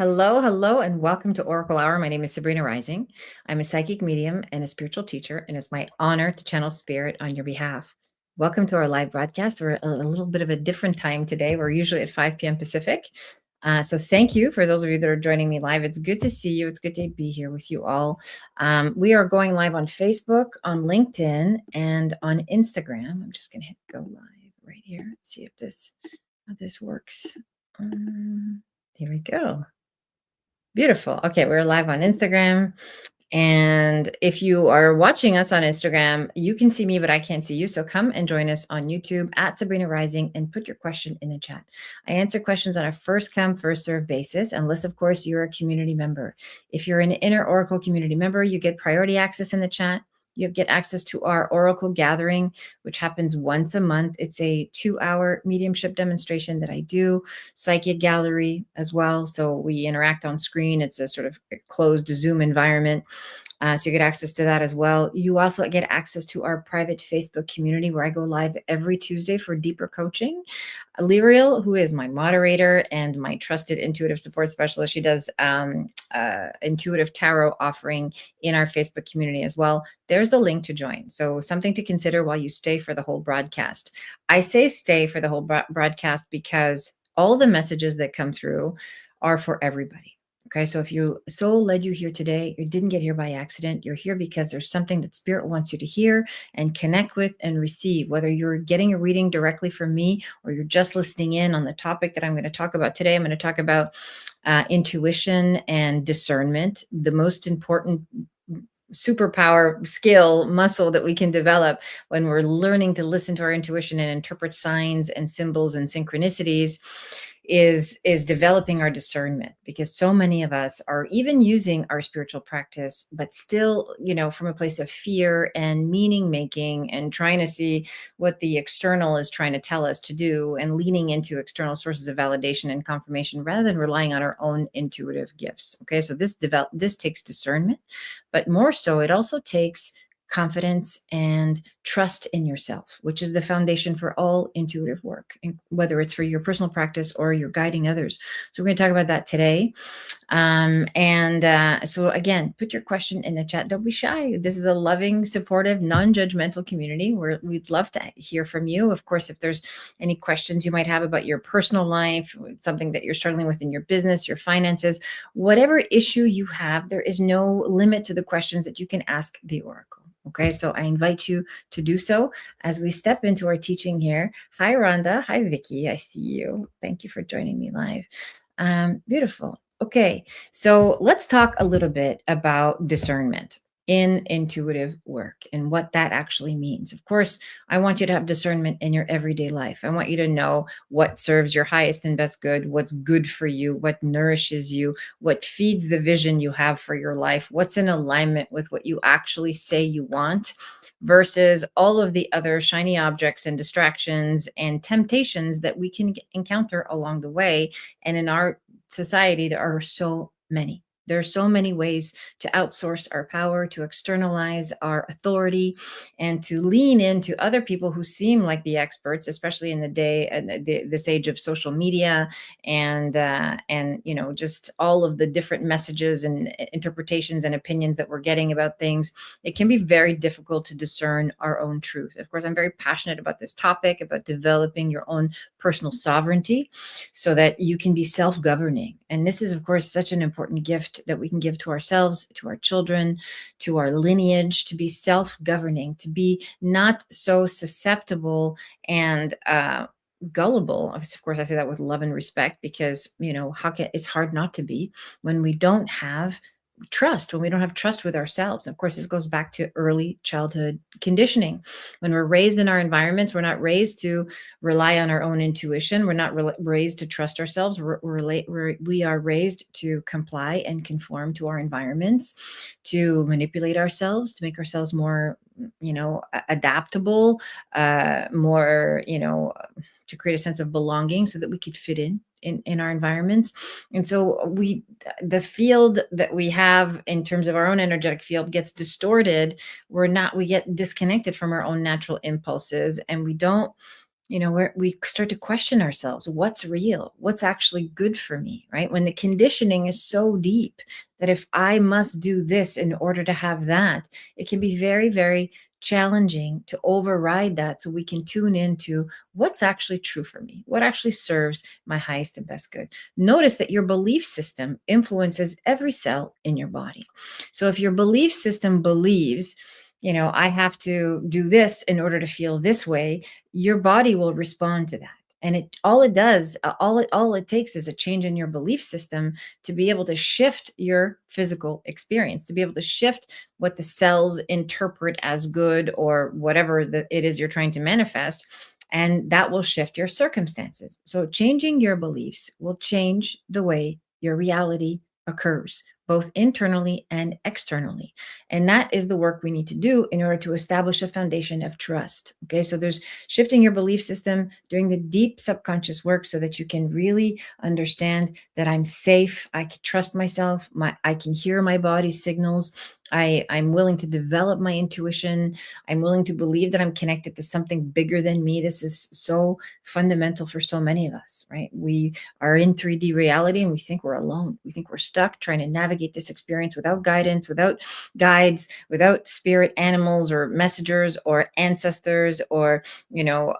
Hello, hello, and welcome to Oracle Hour. My name is Sabrina Rising. I'm a psychic medium and a spiritual teacher, and it's my honor to channel spirit on your behalf. Welcome to our live broadcast. We're a little bit of a different time today. We're usually at 5 p.m. Pacific. So thank you for those of you that are joining me live. It's good to see you. It's good to be here with you all. We are going live on Facebook, on LinkedIn, and on Instagram. I'm just going to hit go live right here. Let's see if how this works. Here we go. Beautiful. Okay, we're live on Instagram. And if you are watching us on Instagram, you can see me, but I can't see you. So come and join us on YouTube at Sabrina Rising and put your question in the chat. I answer questions on a first come, first serve basis, unless, of course, you're a community member. If you're an Inner Oracle community member, you get priority access in the chat. You get access to our Oracle gathering, which happens once a month. It's a 2-hour mediumship demonstration that I do, psychic gallery as well. So we interact on screen. It's a sort of closed Zoom environment. So you get access to that as well. You also get access to our private Facebook community where I go live every Tuesday for deeper coaching. Lyriel, who is my moderator and my trusted intuitive support specialist, she does intuitive tarot offering in our Facebook community as well. There's the link to join. So something to consider while you stay for the whole broadcast. I say stay for the whole broadcast because all the messages that come through are for everybody. Okay, so if your soul led you here today, you didn't get here by accident. You're here because there's something that spirit wants you to hear and connect with and receive, whether you're getting a reading directly from me or you're just listening in on the topic that I'm going to talk about today. I'm going to talk about intuition and discernment, the most important superpower skill muscle that we can develop when we're learning to listen to our intuition and interpret signs and symbols and synchronicities is developing our discernment, because so many of us are even using our spiritual practice but still, from a place of fear and meaning making and trying to see what the external is trying to tell us to do and leaning into external sources of validation and confirmation rather than relying on our own intuitive gifts. Okay, so this takes discernment, but more so it also takes confidence and trust in yourself, which is the foundation for all intuitive work, whether it's for your personal practice or you're guiding others. So we're going to talk about that today. So again, put your question in the chat. Don't be shy. This is a loving, supportive, non-judgmental community where we'd love to hear from you. Of course, if there's any questions you might have about your personal life, something that you're struggling with in your business, your finances, whatever issue you have, there is no limit to the questions that you can ask the Oracle. Okay, so I invite you to do so as we step into our teaching here. Hi, Rhonda. Hi, Vicky. I see you. Thank you for joining me live. Beautiful. Okay, so let's talk a little bit about discernment in intuitive work and what that actually means. Of course, I want you to have discernment in your everyday life. I want you to know what serves your highest and best good, what's good for you, what nourishes you, what feeds the vision you have for your life, what's in alignment with what you actually say you want versus all of the other shiny objects and distractions and temptations that we can encounter along the way. And in our society, there are so many. There are so many ways to outsource our power, to externalize our authority, and to lean into other people who seem like the experts, especially in the day and this age of social media and just all of the different messages and interpretations and opinions that we're getting about things. It can be very difficult to discern our own truth. Of course, I'm very passionate about this topic, about developing your own personal sovereignty so that you can be self-governing. And this is, of course, such an important gift that we can give to ourselves, to our children, to our lineage, to be self-governing, to be not so susceptible and gullible. Of course, I say that with love and respect because, it's hard not to be when we don't have trust, when we don't have trust with ourselves. Of course, this goes back to early childhood conditioning. When we're raised in our environments, we're not raised to rely on our own intuition. We're not raised to trust ourselves. We are raised to comply and conform to our environments, to manipulate ourselves, to make ourselves more, adaptable, more, to create a sense of belonging so that we could fit in our environments. And so the field that we have in terms of our own energetic field gets distorted. We get disconnected from our own natural impulses, and we don't where we start to question ourselves, what's real, what's actually good for me, right? When the conditioning is so deep that if I must do this in order to have that, it can be very, very challenging to override that so we can tune into what's actually true for me, what actually serves my highest and best good. Notice that your belief system influences every cell in your body. So if your belief system believes, I have to do this in order to feel this way, your body will respond to that. And it does, all it takes is a change in your belief system to be able to shift your physical experience, to be able to shift what the cells interpret as good or whatever it is you're trying to manifest. And that will shift your circumstances. So changing your beliefs will change the way your reality occurs, both internally and externally. And that is the work we need to do in order to establish a foundation of trust. Okay. So there's shifting your belief system, doing the deep subconscious work so that you can really understand that I'm safe. I can trust myself. I can hear my body's signals. I'm willing to develop my intuition. I'm willing to believe that I'm connected to something bigger than me. This is so fundamental for so many of us, right? We are in 3D reality and we think we're alone. We think we're stuck trying to navigate this experience without guidance, without guides, without spirit animals or messengers or ancestors or,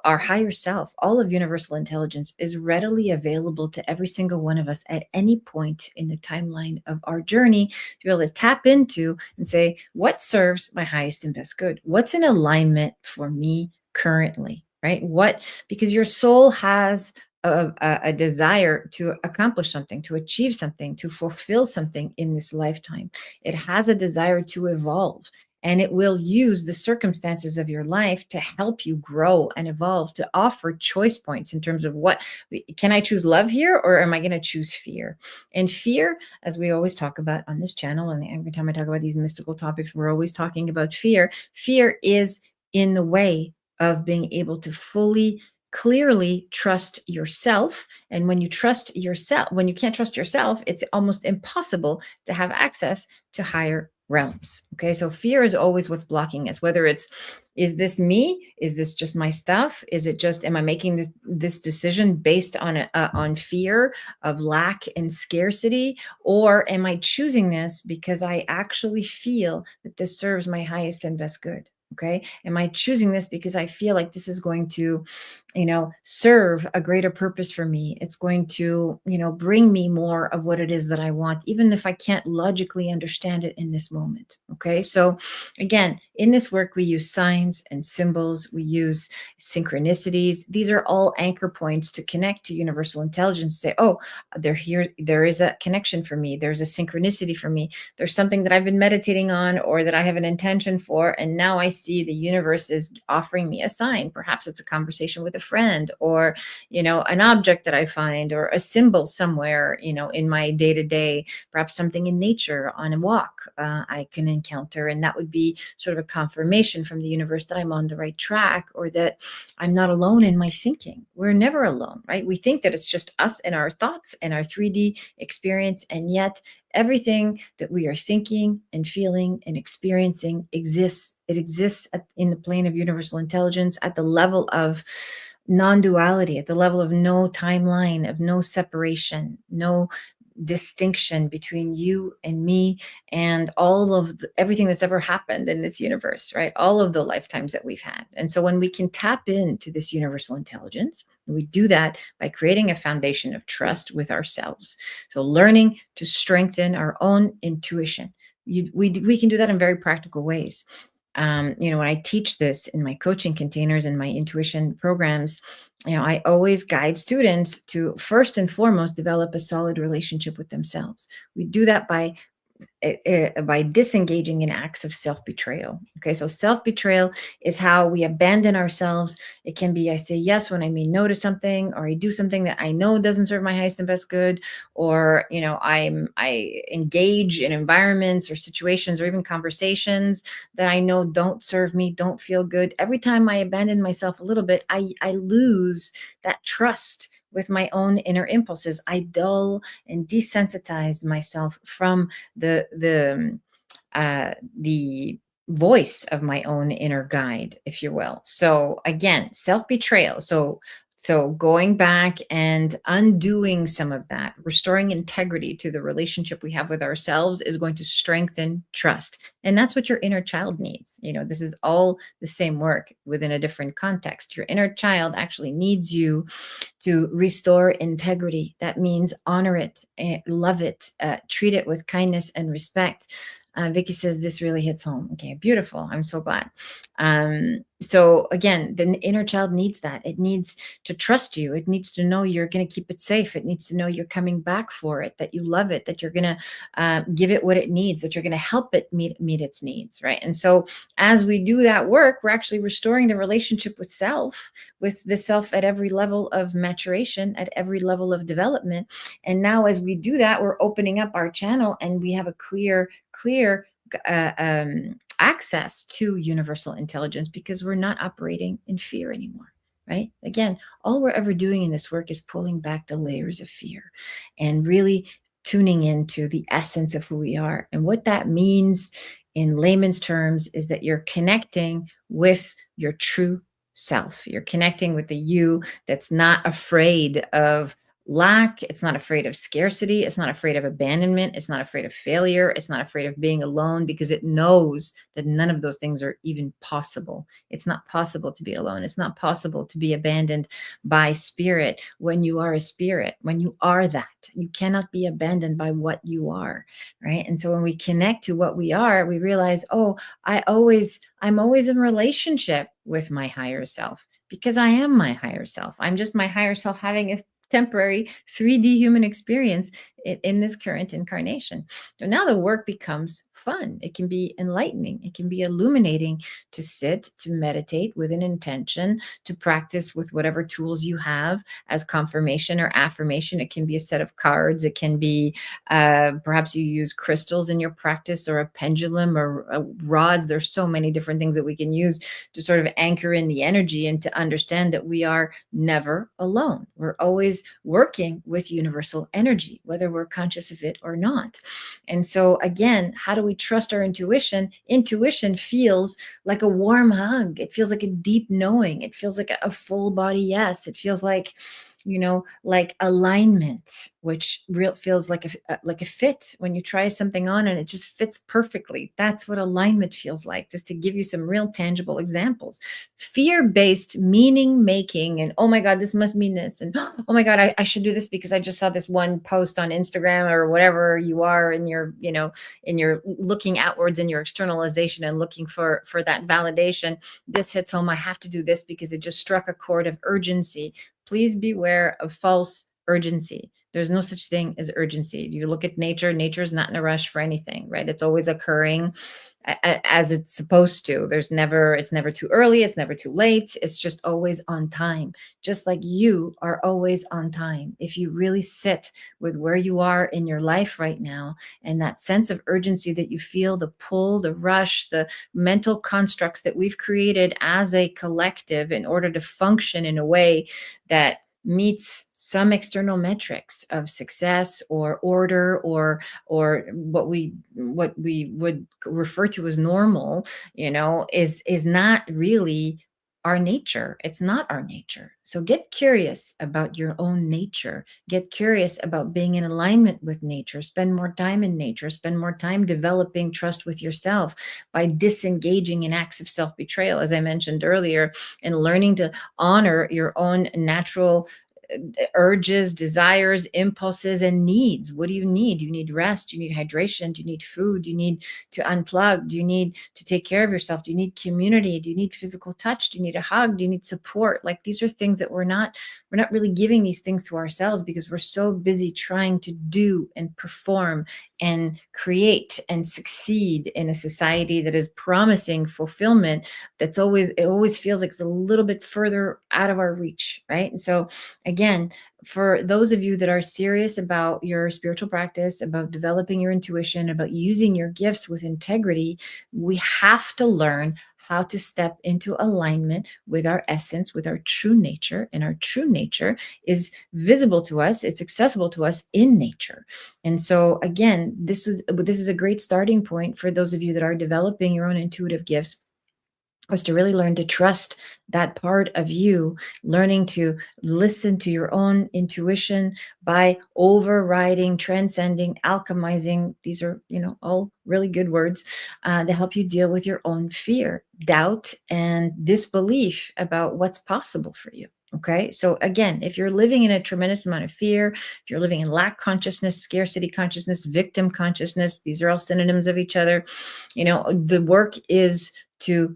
our higher self. All of universal intelligence is readily available to every single one of us at any point in the timeline of our journey to be able to tap into and say, what serves my highest and best good? What's in alignment for me currently, right? Because your soul has a desire to accomplish something, to achieve something, to fulfill something in this lifetime. It has a desire to evolve. And it will use the circumstances of your life to help you grow and evolve, to offer choice points in terms of what can I choose love here or am I going to choose fear? And fear, as we always talk about on this channel, and every time I talk about these mystical topics, we're always talking about fear. Fear is in the way of being able to fully clearly trust yourself. And when you trust yourself, when you can't trust yourself, it's almost impossible to have access to higher realms. Okay. So fear is always what's blocking us, whether it's, is this me? Is this just my stuff? Is it just, am I making this decision based on fear of lack and scarcity? Or am I choosing this because I actually feel that this serves my highest and best good? Okay. Am I choosing this because I feel like this is going to, serve a greater purpose for me? It's going to, bring me more of what it is that I want, even if I can't logically understand it in this moment. Okay. So again, in this work, we use signs and symbols. We use synchronicities. These are all anchor points to connect to universal intelligence. Say, oh, they're here. There is a connection for me. There's a synchronicity for me. There's something that I've been meditating on or that I have an intention for. And now I see the universe is offering me a sign. Perhaps it's a conversation with a friend or, an object that I find or a symbol somewhere, in my day to day, perhaps something in nature on a walk I can encounter. And that would be sort of a confirmation from the universe that I'm on the right track or that I'm not alone in my thinking. We're never alone, right? We think that it's just us and our thoughts and our 3D experience. And yet everything that we are thinking and feeling and experiencing exists. It exists in the plane of universal intelligence at the level of non-duality, at the level of no timeline, of no separation, no distinction between you and me and all of everything that's ever happened in this universe, right? All of the lifetimes that we've had. And so when we can tap into this universal intelligence, we do that by creating a foundation of trust with ourselves. So learning to strengthen our own intuition. We can do that in very practical ways. When I teach this in my coaching containers and my intuition programs, I always guide students to first and foremost develop a solid relationship with themselves. We do that by disengaging in acts of self-betrayal. Okay, so self-betrayal is how we abandon ourselves. It can be I say yes when I mean no to something, or I do something that I know doesn't serve my highest and best good, or I engage in environments or situations or even conversations that I know don't serve me, don't feel good. Every time I abandon myself a little bit, I lose that trust with my own inner impulses. I dull and desensitize myself from the voice of my own inner guide, if you will. So again, self-betrayal. So going back and undoing some of that, restoring integrity to the relationship we have with ourselves is going to strengthen trust. And that's what your inner child needs. This is all the same work within a different context. Your inner child actually needs you to restore integrity. That means honor it, love it, treat it with kindness and respect. Vicky says this really hits home. Okay, beautiful. I'm so glad. So again, the inner child needs that. It needs to trust you. It needs to know you're going to keep it safe. It needs to know you're coming back for it, that you love it, that you're going to give it what it needs, that you're going to help it meet its needs, right? And so as we do that work, we're actually restoring the relationship with the self at every level of maturation, at every level of development. And now as we do that, we're opening up our channel and we have a clear access to universal intelligence because we're not operating in fear anymore, right? Again, all we're ever doing in this work is pulling back the layers of fear and really tuning into the essence of who we are. And what that means in layman's terms is that you're connecting with your true self. You're connecting with the you that's not afraid of lack. It's not afraid of scarcity. It's not afraid of abandonment. It's not afraid of failure. It's not afraid of being alone because it knows that none of those things are even possible. It's not possible to be alone. It's not possible to be abandoned by spirit when you are a spirit, when you are that. You cannot be abandoned by what you are, right? And so when we connect to what we are, we realize, oh, I'm always in relationship with my higher self because I am my higher self. I'm just my higher self having a temporary 3D human experience in this current incarnation. So now the work becomes fun. It can be enlightening. It can be illuminating to sit, to meditate with an intention, to practice with whatever tools you have as confirmation or affirmation. It can be a set of cards. It can be perhaps you use crystals in your practice or a pendulum or rods. There's so many different things that we can use to sort of anchor in the energy and to understand that we are never alone. We're always working with universal energy, whether we're conscious of it or not. And so again, how do we trust our intuition? Intuition feels like a warm hug. It feels like a deep knowing. It feels like a full body yes. It feels like like alignment, which feels like a fit when you try something on and it just fits perfectly. That's what alignment feels like, just to give you some real tangible examples. Fear-based meaning making and, oh my God, this must mean this. And oh my God, I should do this because I just saw this one post on Instagram or whatever you are in your, in your looking outwards in your externalization and looking for that validation. This hits home. I have to do this because it just struck a chord of urgency. Please beware of false urgency. There's no such thing as urgency. You look at nature, nature's not in a rush for anything, right? It's always occurring as it's supposed to. It's never too early. It's never too late. It's just always on time, just like you are always on time. If you really sit with where you are in your life right now and that sense of urgency that you feel, the pull, the rush, the mental constructs that we've created as a collective in order to function in a way that meets some external metrics of success or order or what we would refer to as normal, is not really our nature. It's not our nature. So get curious about your own nature. Get curious about being in alignment with nature. Spend more time in nature. Spend more time developing trust with yourself by disengaging in acts of self-betrayal, as I mentioned earlier, and learning to honor your own natural urges, desires, impulses, and needs. What do you need? Do you need rest? Do you need hydration? Do you need food? Do you need to unplug? Do you need to take care of yourself? Do you need community? Do you need physical touch? Do you need a hug? Do you need support? Like, these are things that we're not really giving these things to ourselves because we're so busy trying to do and perform and create and succeed in a society that is promising fulfillment. It always feels like it's a little bit further out of our reach, right? And so again, for those of you that are serious about your spiritual practice, about developing your intuition, about using your gifts with integrity, we have to learn how to step into alignment with our essence, with our true nature. And our true nature is visible to us, it's accessible to us in nature. And so again, this is a great starting point for those of you that are developing your own intuitive gifts, was to really learn to trust that part of you, learning to listen to your own intuition by overriding, transcending, alchemizing. These are, all really good words to help you deal with your own fear, doubt, and disbelief about what's possible for you. Okay. So again, if you're living in a tremendous amount of fear, if you're living in lack consciousness, scarcity consciousness, victim consciousness, these are all synonyms of each other. The work is to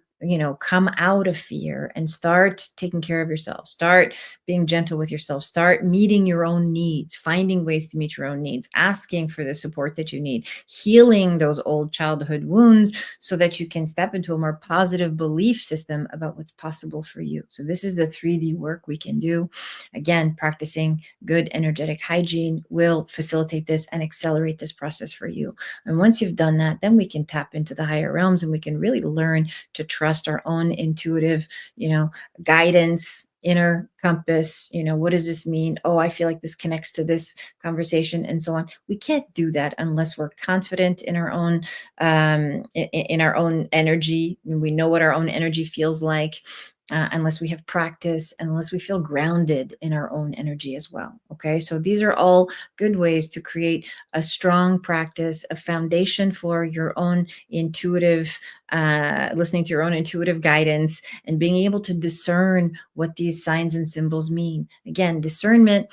come out of fear and start taking care of yourself, start being gentle with yourself, start meeting your own needs, finding ways to meet your own needs, asking for the support that you need, healing those old childhood wounds so that you can step into a more positive belief system about what's possible for you. So this is the 3D work we can do. Again, practicing good energetic hygiene will facilitate this and accelerate this process for you. And once you've done that, then we can tap into the higher realms and we can really learn to trust our own intuitive, guidance, inner compass. What does this mean? Oh, I feel like this connects to this conversation, and so on. We can't do that unless we're confident in our own in our own energy. We know what our own energy feels like. Unless we have practice, unless we feel grounded in our own energy as well. Okay, so these are all good ways to create a strong practice, a foundation for your own intuitive, listening to your own intuitive guidance and being able to discern what these signs and symbols mean. Again, discernment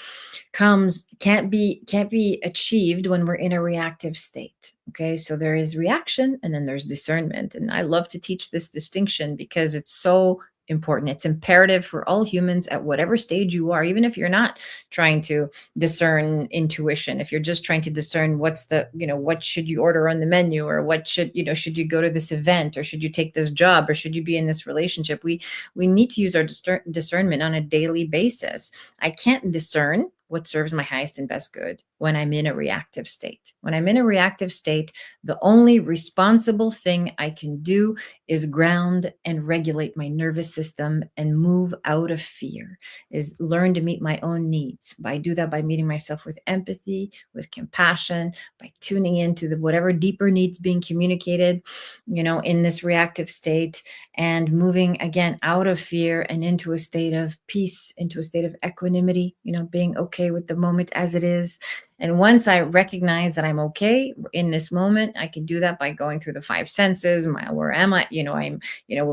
can't be achieved when we're in a reactive state. Okay, so there is reaction and then there's discernment. And I love to teach this distinction because it's so important. It's imperative for all humans at whatever stage you are, even if you're not trying to discern intuition, if you're just trying to discern what should you order on the menu, or what should you go to this event, or should you take this job, or should you be in this relationship. We need to use our discernment on a daily basis. I can't discern what serves my highest and best good when I'm in a reactive state. When I'm in a reactive state, the only responsible thing I can do is ground and regulate my nervous system and move out of fear, is learn to meet my own needs. I do that by meeting myself with empathy, with compassion, by tuning into whatever deeper needs being communicated, in this reactive state, and moving again out of fear and into a state of peace, into a state of equanimity, being okay with the moment as it is. And once I recognize that I'm okay in this moment, I can do that by going through the 5 senses. Where am I?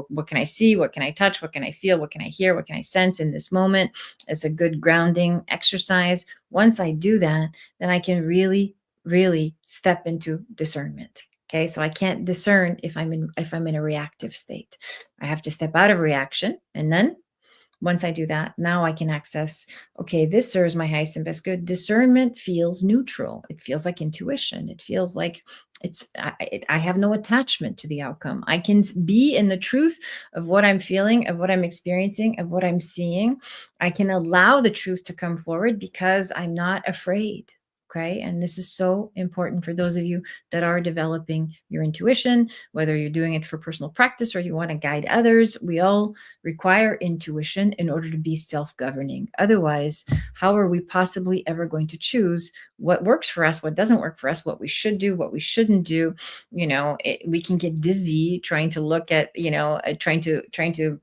What can I see? What can I touch? What can I feel? What can I hear? What can I sense in this moment? It's a good grounding exercise. Once I do that, then I can really, really step into discernment. Okay, so I can't discern if I'm in a reactive state. I have to step out of reaction, and then once I do that, now I can access, okay, this serves my highest and best good. Discernment feels neutral. It feels like intuition. It feels like I have no attachment to the outcome. I can be in the truth of what I'm feeling, of what I'm experiencing, of what I'm seeing. I can allow the truth to come forward because I'm not afraid. Okay. And this is so important for those of you that are developing your intuition, whether you're doing it for personal practice or you want to guide others. We all require intuition in order to be self-governing. Otherwise, how are we possibly ever going to choose what works for us, what doesn't work for us, what we should do, what we shouldn't do? We can get dizzy trying to look at, trying to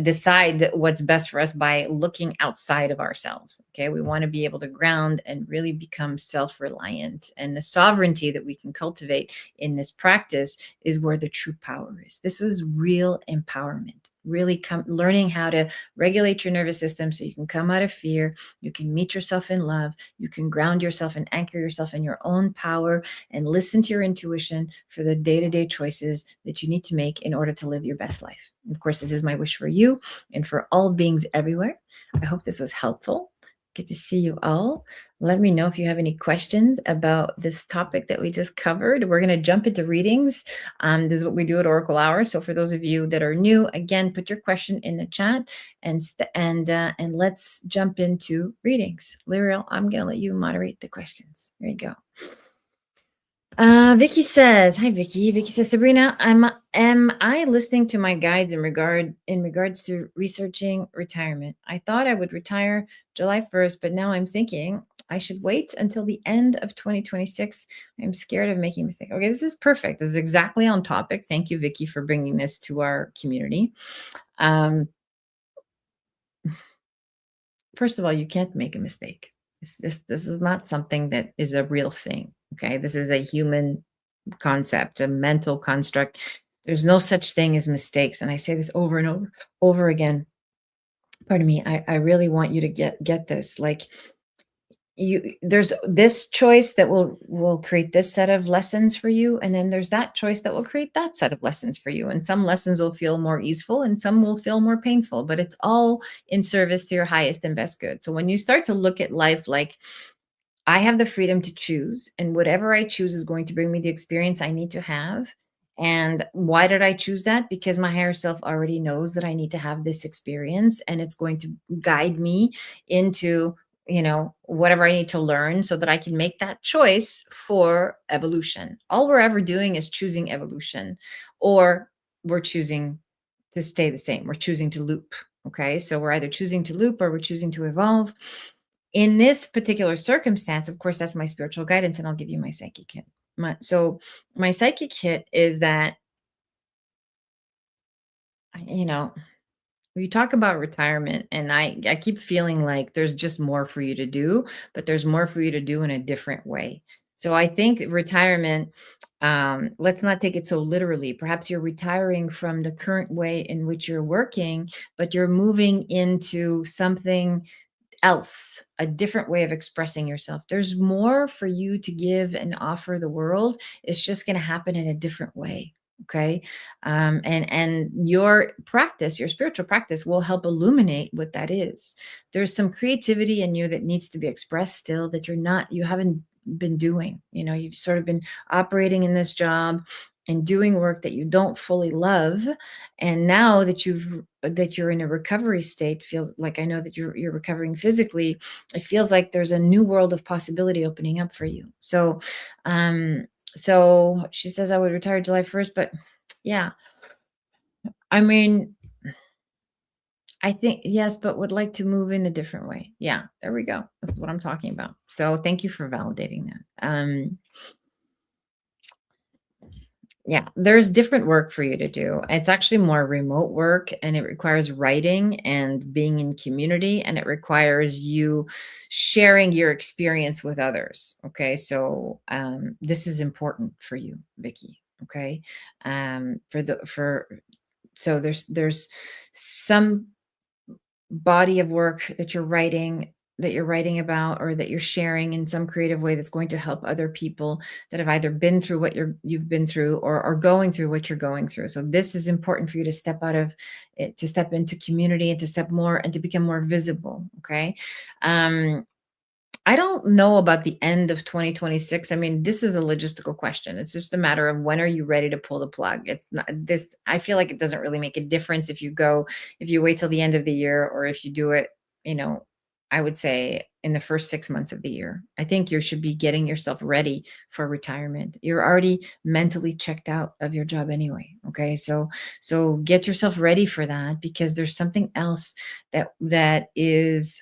decide what's best for us by looking outside of ourselves. Okay, we want to be able to ground and really become self-reliant, and the sovereignty that we can cultivate in this practice is where the true power is. This is real empowerment. Really learning how to regulate your nervous system so you can come out of fear, you can meet yourself in love, you can ground yourself and anchor yourself in your own power, and listen to your intuition for the day-to-day choices that you need to make in order to live your best life. Of course, this is my wish for you and for all beings everywhere. I hope this was helpful. Good to see you all. Let me know if you have any questions about this topic that we just covered. We're going to jump into readings. This is what we do at Oracle Hour. So for those of you that are new, again, put your question in the chat and let's jump into readings. Lyriel, I'm going to let you moderate the questions. There you go. Vicky says, hi Vicky. Vicky says, Sabrina, am I listening to my guides in regards to researching retirement? I thought I would retire July 1st, but now I'm thinking I should wait until the end of 2026. I'm scared of making a mistake. Okay, this is perfect. This is exactly on topic. Thank you, Vicky, for bringing this to our community. First of all, you can't make a mistake. This is not something that is a real thing. Okay, this is a human concept, a mental construct. There's no such thing as mistakes, and I say this over and over again. Pardon me. I really want you to get this. Like, there's this choice that will create this set of lessons for you, and then there's that choice that will create that set of lessons for you, and some lessons will feel more easeful and some will feel more painful, but it's all in service to your highest and best good. So when you start to look at life like, I have the freedom to choose, and whatever I choose is going to bring me the experience I need to have. And why did I choose that? Because my higher self already knows that I need to have this experience, and it's going to guide me into, whatever I need to learn so that I can make that choice for evolution. All we're ever doing is choosing evolution, or we're choosing to stay the same. We're choosing to loop. Okay. So we're either choosing to loop or we're choosing to evolve. In this particular circumstance, of course, that's my spiritual guidance, and I'll give you my psychic hit. My psychic hit is that, we talk about retirement, and I keep feeling like there's just more for you to do, but there's more for you to do in a different way. So I think retirement, let's not take it so literally. Perhaps you're retiring from the current way in which you're working, but you're moving into something else, a different way of expressing yourself. There's more for you to give and offer the world. It's just going to happen in a different way. Okay. And your practice, your spiritual practice, will help illuminate what that is. There's some creativity in you that needs to be expressed still, that you haven't been doing. You've sort of been operating in this job and doing work that you don't fully love. And now that you're in a recovery state, feels like, I know that you're recovering physically, it feels like there's a new world of possibility opening up for you. So she says, I would retire July 1st, but yeah, I mean, I think yes, but would like to move in a different way. Yeah, there we go. That's what I'm talking about. So thank you for validating that. Yeah, there's different work for you to do. It's actually more remote work, and it requires writing and being in community, and it requires you sharing your experience with others. Okay, so this is important for you, Vicky. Okay, so there's some body of work that you're writing about, or that you're sharing in some creative way, that's going to help other people that have either been through what you've been through, or are going through what you're going through. So this is important for you to step out of it, to step into community, and to step more and to become more visible. Okay. I don't know about the end of 2026. I mean, this is a logistical question. It's just a matter of, when are you ready to pull the plug? It's not this. I feel like it doesn't really make a difference if you wait till the end of the year, or if you do it, I would say in the first 6 months of the year. I think you should be getting yourself ready for retirement. You're already mentally checked out of your job anyway. Okay. So get yourself ready for that, because there's something else that is,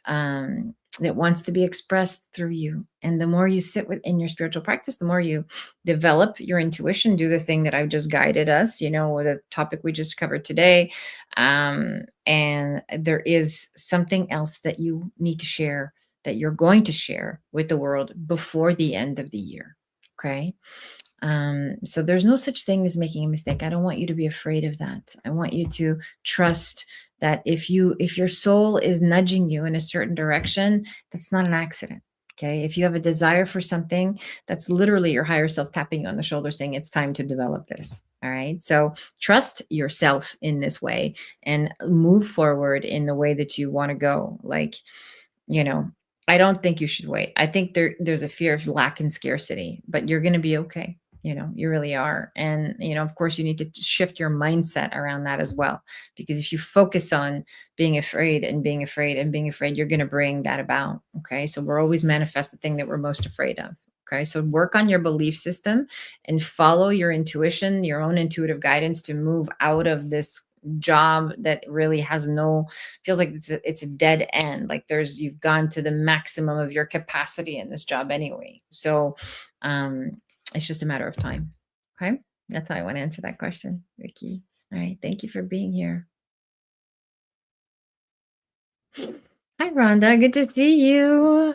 that wants to be expressed through you. And the more you sit within your spiritual practice, the more you develop your intuition, do the thing that I've just guided us, with the topic we just covered today. And there is something else that you need to share, that you're going to share with the world before the end of the year. Okay. So there's no such thing as making a mistake. I don't want you to be afraid of that. I want you to trust that if your soul is nudging you in a certain direction, that's not an accident. Okay. If you have a desire for something, that's literally your higher self tapping you on the shoulder saying, it's time to develop this. All right. So trust yourself in this way, and move forward in the way that you want to go. Like, I don't think you should wait. I think there's a fear of lack and scarcity, but you're gonna be okay. You really are. And, of course, you need to shift your mindset around that as well. Because if you focus on being afraid and being afraid and being afraid, you're gonna bring that about. Okay. So we're always manifest the thing that we're most afraid of. Okay. So work on your belief system and follow your intuition, your own intuitive guidance to move out of this job that really has no feels like it's a dead end. Like you've gone to the maximum of your capacity in this job anyway. So it's just a matter of time. Okay. That's how I want to answer that question, Vicky. All right. Thank you for being here. Hi, Rhonda. Good to see you.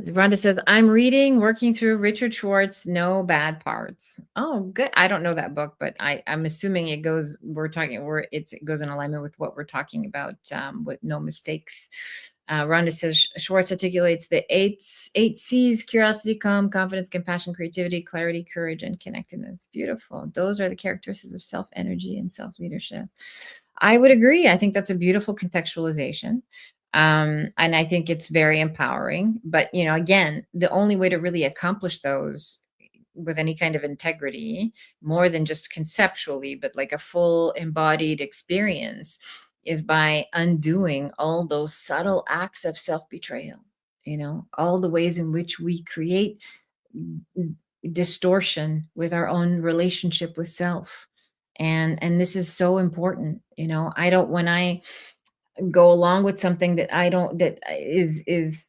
Rhonda says, I'm reading, working through Richard Schwartz, No Bad Parts. Oh, good. I don't know that book, but I'm assuming it goes in alignment with what we're talking about, with no mistakes. Rhonda says, Schwartz articulates the eight C's: curiosity, calm, confidence, compassion, creativity, clarity, courage, and connectedness. Beautiful. Those are the characteristics of self energy and self leadership. I would agree. I think that's a beautiful contextualization. And I think it's very empowering. But, again, the only way to really accomplish those with any kind of integrity, more than just conceptually, but like a full embodied experience, is by undoing all those subtle acts of self betrayal, all the ways in which we create distortion with our own relationship with self. And this is so important. I don't when I go along with something that I don't that is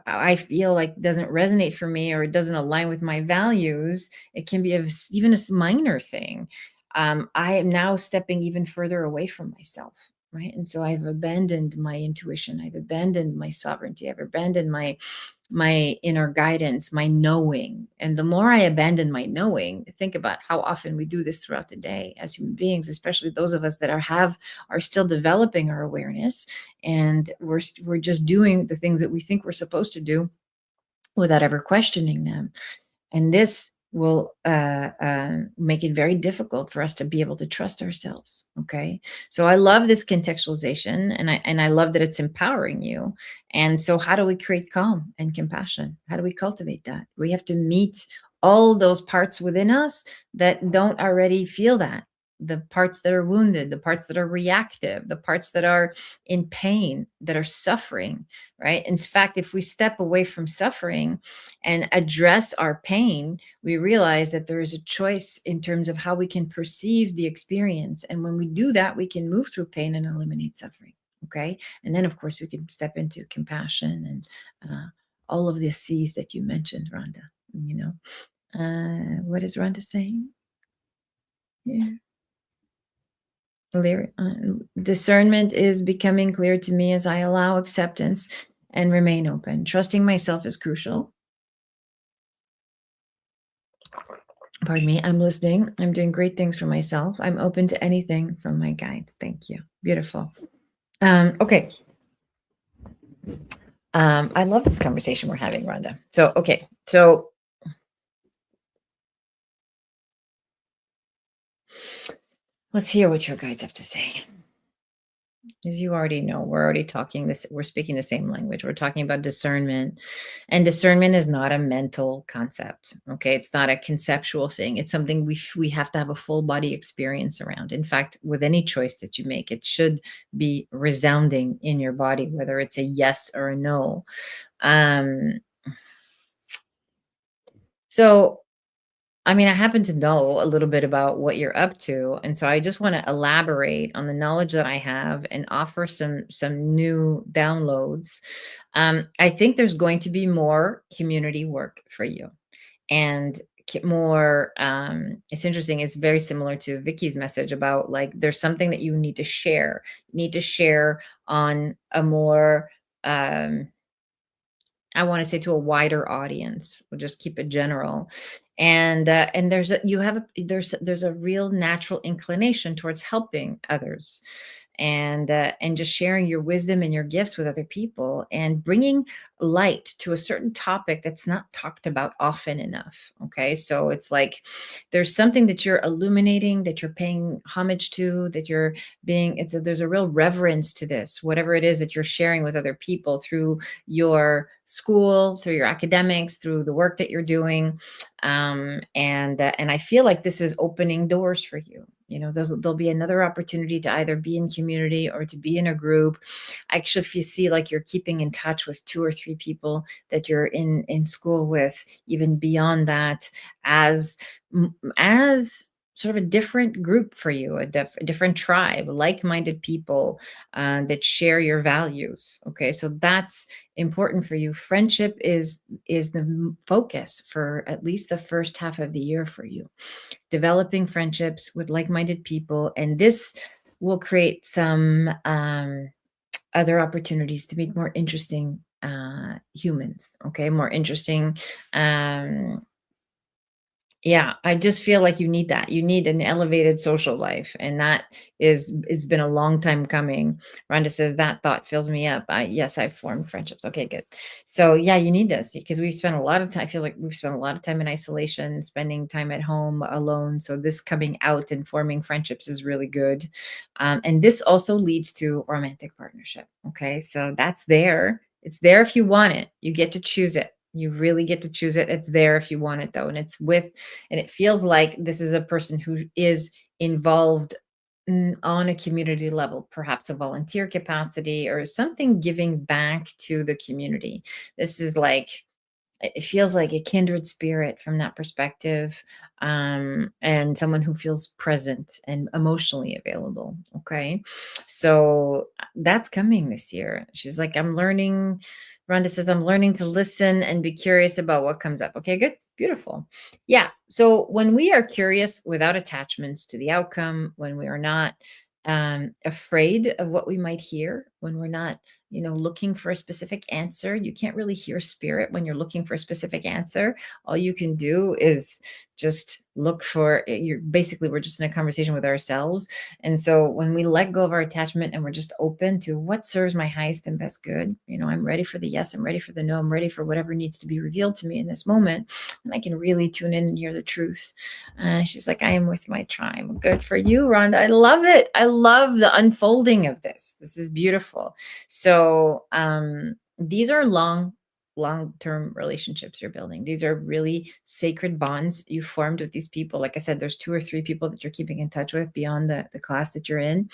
I feel like doesn't resonate for me, or it doesn't align with my values. It can be even a minor thing. I am now stepping even further away from myself, right? And so I've abandoned my intuition. I've abandoned my sovereignty. I've abandoned my inner guidance, my knowing. And the more I abandon my knowing, think about how often we do this throughout the day as human beings, especially those of us that are still developing our awareness, and we're just doing the things that we think we're supposed to do without ever questioning them. And this will make it very difficult for us to be able to trust ourselves. Okay, so I love this contextualization, and I love that it's empowering you. And so, how do we create calm and compassion? How do we cultivate that? We have to meet all those parts within us that don't already feel that. The parts that are wounded, the parts that are reactive, the parts that are in pain, that are suffering, right? In fact, if we step away from suffering and address our pain, we realize that there is a choice in terms of how we can perceive the experience. And when we do that, we can move through pain and eliminate suffering. Okay. And then, of course, we can step into compassion and all of the C's that you mentioned, Rhonda. What is Rhonda saying? Yeah. Discernment is becoming clear to me as I allow acceptance and remain open. Trusting myself is crucial. Pardon me, I'm listening. I'm doing great things for myself. I'm open to anything from my guides. Thank you. Beautiful. Okay. I love this conversation we're having, Rhonda. So, okay. So let's hear what your guides have to say. As you already know, we're speaking the same language. We're talking about discernment. And discernment is not a mental concept. Okay. It's not a conceptual thing. It's something we have to have a full body experience around. In fact, with any choice that you make, it should be resounding in your body, whether it's a yes or a no. So I mean, I happen to know a little bit about what you're up to, and so I just want to elaborate on the knowledge that I have and offer some new downloads. I think there's going to be more community work for you, and more. It's interesting. It's very similar to Vicky's message about, like, there's something that you need to share. You need to share on a more I want to say to a wider audience. We'll just keep it general. And there's a real natural inclination towards helping others. and just sharing your wisdom and your gifts with other people and bringing light to a certain topic that's not talked about often enough. Okay, so it's like there's something that you're illuminating, that you're paying homage to, that you're being, there's a real reverence to this, whatever it is that you're sharing with other people through your school, through your academics, through the work that you're doing. And I feel like this is opening doors for you. There'll be another opportunity to either be in community or to be in a group. Actually, if you see like you're keeping in touch with two or three people that you're in school with, even beyond that, as as sort of a different group for you, a different tribe, like-minded people that share your values. Okay, so that's important for you. Friendship is the focus for at least the first half of the year for you. Developing friendships with like-minded people, and this will create some other opportunities to meet more interesting humans. Okay, more interesting. Yeah, I just feel like you need that. You need an elevated social life, and that is it's been a long time coming. Rhonda says that thought fills me up. Yes, I've formed friendships. Okay, good. So yeah, you need this because we've spent a lot of time. I feel like we've spent a lot of time in isolation, spending time at home alone. So this coming out and forming friendships is really good, and this also leads to romantic partnership. Okay, so that's there. It's there if you want it. You get to choose it. You really get to choose it. It's there if you want it though, and it feels like this is a person who is involved on a community level, perhaps a volunteer capacity or something giving back to the community. This is like, it feels like a kindred spirit from that perspective, and someone who feels present and emotionally available. Okay, so that's coming this year. She's like, I'm learning. Rhonda says, I'm learning to listen and be curious about what comes up. Okay, good, beautiful. Yeah, so when we are curious without attachments to the outcome, when we are not afraid of what we might hear, when we're not looking for a specific answer. You can't really hear spirit when you're looking for a specific answer. All you can do is just look for we're just in a conversation with ourselves. And so when we let go of our attachment and we're just open to what serves my highest and best good, I'm ready for the yes, I'm ready for the no, I'm ready for whatever needs to be revealed to me in this moment. And I can really tune in and hear the truth. She's like, I am with my tribe. Good for you, Rhonda. I love it. I love the unfolding of this. This is beautiful. So these are long-term relationships you're building. These are really sacred bonds you formed with these people. Like I said, there's two or three people that you're keeping in touch with beyond the class that you're in.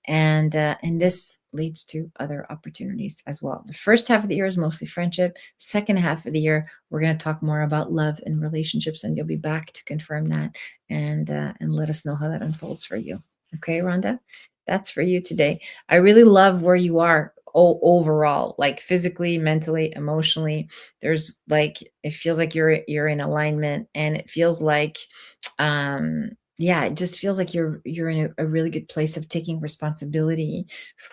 And this leads to other opportunities as well. The first half of the year is mostly friendship. Second half of the year, we're going to talk more about love and relationships, and you'll be back to confirm that and let us know how that unfolds for you. Okay, Rhonda, that's for you today. I really love where you are overall, like physically, mentally, emotionally. There's like, it feels like you're in alignment, and it feels like yeah, it just feels like you're in a really good place of taking responsibility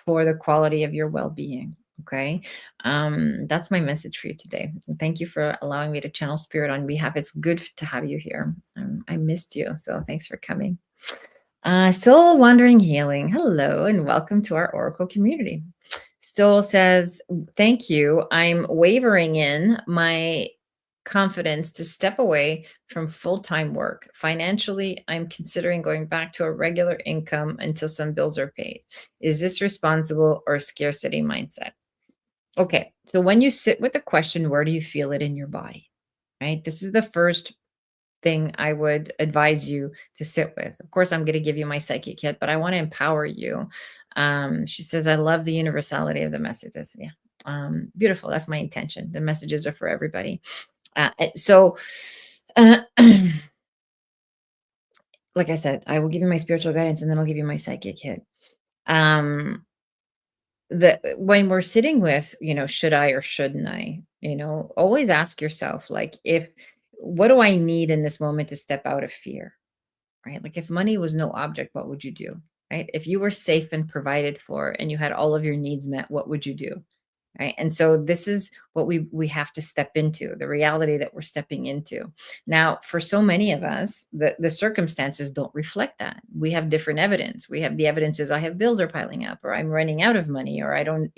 for the quality of your well-being. Okay, that's my message for you today. Thank you for allowing me to channel spirit on behalf. It's good to have you here. I missed you, so thanks for coming. Soul Wandering Healing, hello and welcome to our Oracle community. Soul says, thank you. I'm wavering in my confidence to step away from full-time work. Financially, I'm considering going back to a regular income until some bills are paid. Is this responsible or scarcity mindset? Okay, so when you sit with the question, where do you feel it in your body? Right? This is the first thing I would advise you to sit with. Of course, I'm going to give you my psychic hit, but I want to empower you. She says, I love the universality of the messages. Yeah. Beautiful. That's my intention. The messages are for everybody. So, like I said, I will give you my spiritual guidance and then I'll give you my psychic hit. When we're sitting with, should I or shouldn't I, always ask yourself, like, what do I need in this moment to step out of fear, right? Like if money was no object, what would you do, right? If you were safe and provided for and you had all of your needs met, what would you do, right? And so this is what we have to step into, the reality that we're stepping into. Now, for so many of us, the circumstances don't reflect that. We have different evidence. We have the evidence is I have bills are piling up, or I'm running out of money, or I don't,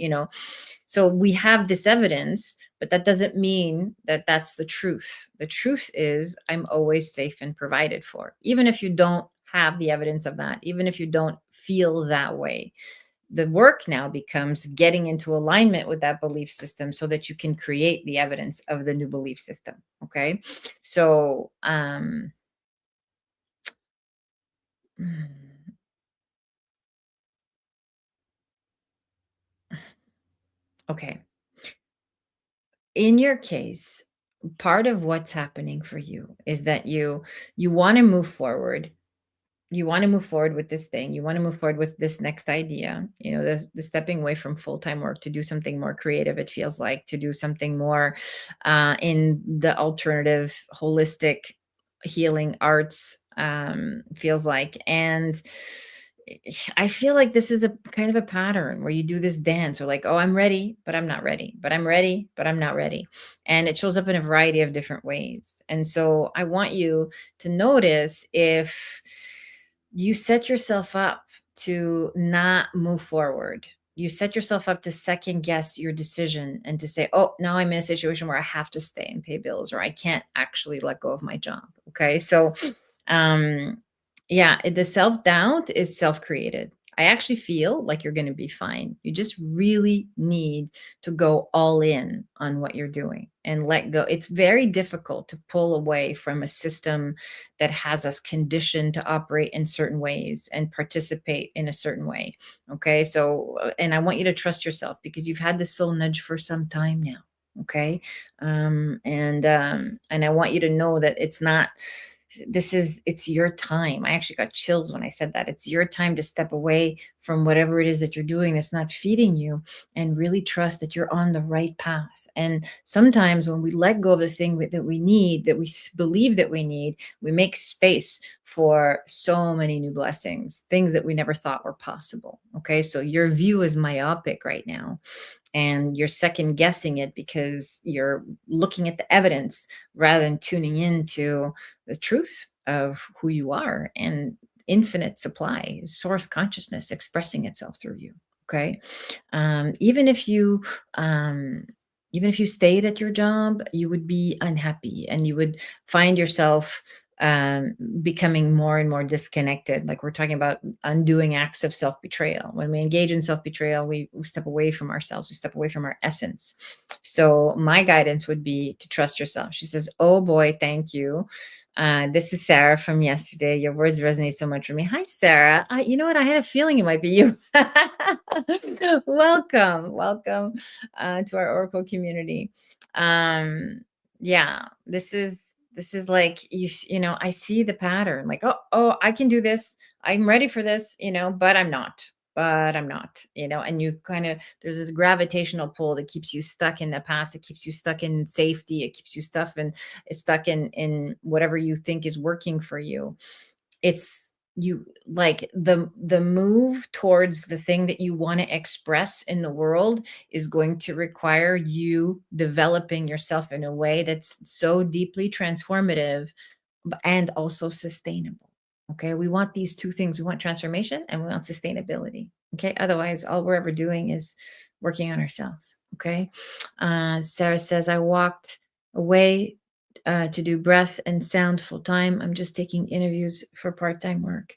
so we have this evidence, but that doesn't mean that that's the truth. The truth is I'm always safe and provided for, even if you don't have the evidence of that, even if you don't feel that way. The work now becomes getting into alignment with that belief system so that you can create the evidence of the new belief system. Okay. So, okay. In your case, part of what's happening for you is that you want to move forward. You want to move forward with this thing. You want to move forward with this next idea, the stepping away from full-time work to do something more creative. It feels like to do something more in the alternative, holistic healing arts, feels like. And I feel like this is a kind of a pattern where you do this dance or like, oh, I'm ready, but I'm not ready, but I'm ready, but I'm not ready. And it shows up in a variety of different ways. And so I want you to notice if you set yourself up to not move forward. You set yourself up to second guess your decision and to say, oh, now I'm in a situation where I have to stay and pay bills, or I can't actually let go of my job. Okay. So, um, yeah, the self doubt is self created. I actually feel like you're going to be fine. You just really need to go all in on what you're doing and let go. It's very difficult to pull away from a system that has us conditioned to operate in certain ways and participate in a certain way. Okay. So, and I want you to trust yourself because you've had this soul nudge for some time now. Okay. And I want you to know that it's your time. I actually got chills when I said that. It's your time to step away from whatever it is that you're doing that's not feeding you and really trust that you're on the right path. And sometimes when we let go of this thing that we need, that we believe that we need, we make space for so many new blessings, things that we never thought were possible. Okay. So your view is myopic right now, and you're second guessing it because you're looking at the evidence rather than tuning into the truth of who you are and infinite supply, source consciousness expressing itself through you. Okay. um, even if you um, even if you stayed at your job, you would be unhappy and you would find yourself becoming more and more disconnected. Like we're talking about undoing acts of self betrayal. When we engage in self betrayal, we step away from ourselves, we step away from our essence. So, my guidance would be to trust yourself. She says, oh boy, thank you. This is Sarah from yesterday. Your words resonate so much with me. Hi, Sarah. You know what? I had a feeling it might be you. Welcome. Welcome to our Oracle community. Yeah, this is like I see the pattern, like, oh, I can do this, I'm ready for this, but I'm not, and you kind of, there's this gravitational pull that keeps you stuck in the past, it keeps you stuck in safety, it keeps you stuck in whatever you think is working for you. It's you like the move towards the thing that you want to express in the world is going to require you developing yourself in a way that's so deeply transformative and also sustainable. Okay. We want these two things. We want transformation and we want sustainability. Okay. Otherwise, all we're ever doing is working on ourselves. Okay. Sarah says, I walked away to do breath and sound full time. I'm just taking interviews for part time work.